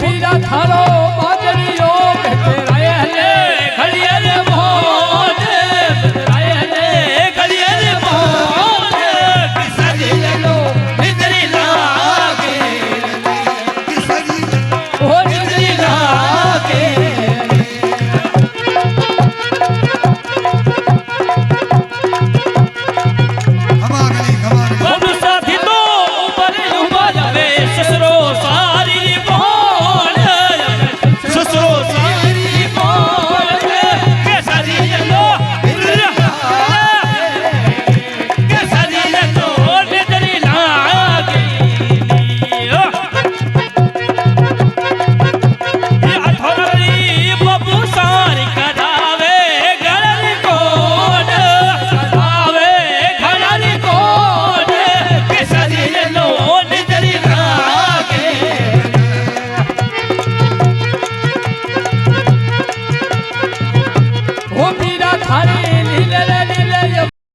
मीरा थारो बाजरियो बेतराया ले घड़िया रे मोज बेतराया ले घड़िया रे मोज किसरी लो निदरी लागे किसरी ओ निदरी लागे थारे लीले